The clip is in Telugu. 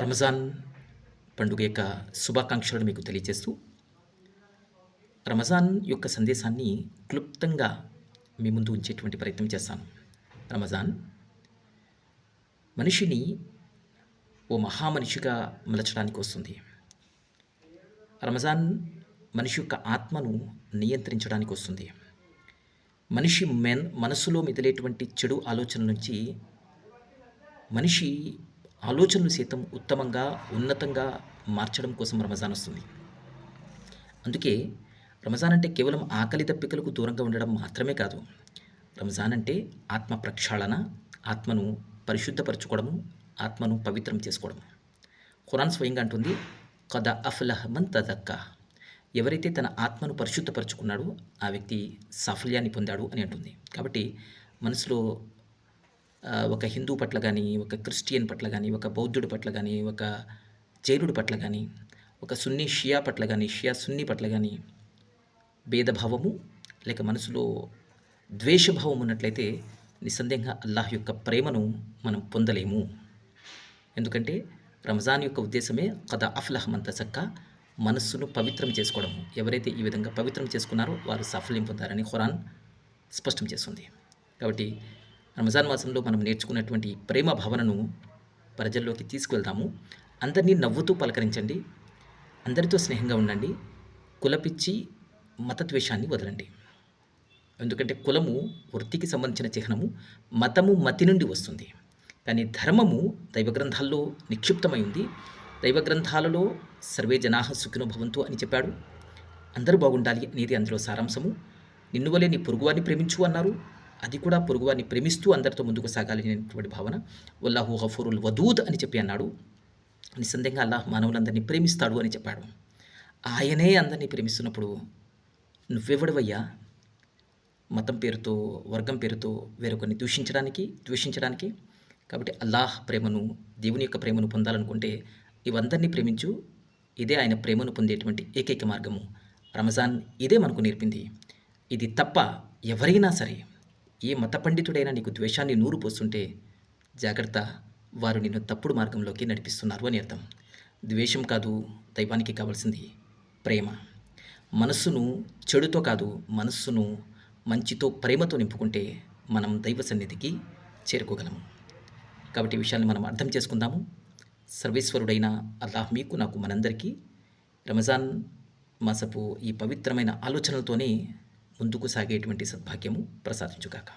రంజాన్ పండుగ యొక్క శుభాకాంక్షలను మీకు తెలియజేస్తూ, రమజాన్ యొక్క సందేశాన్ని క్లుప్తంగా మీ ముందు ఉంచేటువంటి ప్రయత్నం చేస్తాను. రమజాన్ మనిషిని ఓ మహామనిషిగా మలచడానికి వస్తుంది. రమజాన్ మనిషి యొక్క ఆత్మను నియంత్రించడానికి వస్తుంది. మనిషి మనసులో మెదిలేటువంటి చెడు ఆలోచనల నుంచి మనిషి ఆలోచనలు సైతం ఉత్తమంగా, ఉన్నతంగా మార్చడం కోసం రమజాన్ వస్తుంది. అందుకే రమజాన్ అంటే కేవలం ఆకలి దప్పికలకు దూరంగా ఉండడం మాత్రమే కాదు. రమజాన్ అంటే ఆత్మ ప్రక్షాళన, ఆత్మను పరిశుద్ధపరచుకోవడము, ఆత్మను పవిత్రం చేసుకోవడము. ఖురాన్ స్వయంగా అంటుంది, ఖద్ అఫ్లహ మన్ తజక్కా. ఎవరైతే తన ఆత్మను పరిశుద్ధపరచుకున్నాడో ఆ వ్యక్తి సాఫల్యాన్ని పొందాడు అని అంటుంది. కాబట్టి మనసులో ఒక హిందూ పట్ల కానీ, ఒక క్రిస్టియన్ పట్ల కానీ, ఒక బౌద్ధుడి పట్ల కానీ, ఒక జైనుడి పట్ల కానీ, ఒక సున్నీ షియా పట్ల కానీ, షియా సున్నీ పట్ల కానీ భేదభావము లేక మనసులో ద్వేషభావం ఉన్నట్లయితే నిస్సందేహంగా అల్లాహ్ యొక్క ప్రేమను మనం పొందలేము. ఎందుకంటే రంజాన్ యొక్క ఉద్దేశమే ఖద్ అఫ్లహ మన్ తజక్కా, మనస్సును పవిత్రం చేసుకోవడము. ఎవరైతే ఈ విధంగా పవిత్రం చేసుకున్నారో వారు సాఫల్యం పొందారని ఖురాన్ స్పష్టం చేస్తుంది. కాబట్టి రంజాన్ మాసంలో మనం నేర్చుకున్నటువంటి ప్రేమ భావనను ప్రజల్లోకి తీసుకువెళ్తాము. అందరినీ నవ్వుతూ పలకరించండి, అందరితో స్నేహంగా ఉండండి, కులపిచ్చి మతద్వేషాన్ని వదలండి. ఎందుకంటే కులము వృత్తికి సంబంధించిన చిహ్నము, మతము మతి నుండి వస్తుంది. కానీ ధర్మము దైవగ్రంథాల్లో నిక్షిప్తమై ఉంది. దైవగ్రంథాలలో సర్వే జనాహ సుఖినో భవంతు అని చెప్పాడు. అందరూ బాగుండాలి అనేది అందులో సారాంశము. నిన్ను వలె నీ పొరుగువారిని ప్రేమించు అన్నారు. అది కూడా పొరుగువారిని ప్రేమిస్తూ అందరితో ముందుకు సాగాలి అనేటువంటి భావన. వల్లాహు గఫూరుల్ వదూద్ అని చెప్పి అన్నాడు. నిస్సందేహంగా అల్లాహ్ మానవులందరినీ ప్రేమిస్తాడు అని చెప్పాడు. ఆయనే అందరినీ ప్రేమిస్తున్నప్పుడు నువ్వెవడవయ్యా మతం పేరుతో, వర్గం పేరుతో వేరొకరిని ద్వేషించడానికి? కాబట్టి అల్లాహ్ ప్రేమను, దేవుని యొక్క ప్రేమను పొందాలనుకుంటే ఇవందరినీ ప్రేమించు. ఇదే ఆయన ప్రేమను పొందేటువంటి ఏకైక మార్గము. రమజాన్ ఇదే మనకు నేర్పింది. ఇది తప్ప ఎవరైనా సరే, ఏ మత పండితుడైనా నీకు ద్వేషాన్ని నూరు పోస్తుంటే జాగ్రత్త, వారు నిన్ను తప్పుడు మార్గంలోకి నడిపిస్తున్నారు అని అర్థం. ద్వేషం కాదు దైవానికి కావాల్సింది ప్రేమ. మనస్సును చెడుతో కాదు, మనస్సును మంచితో, ప్రేమతో నింపుకుంటే మనం దైవ సన్నిధికి చేరుకోగలము. కాబట్టి ఈ విషయాన్ని మనం అర్థం చేసుకుందాము. సర్వేశ్వరుడైన అల్లాహ్ మీకు, నాకు, మనందరికీ రమజాన్ మాసపు ఈ పవిత్రమైన ఆలోచనలతోనే ముందుకు సాగేటువంటి సద్భాగ్యము ప్రసాదించుగాక.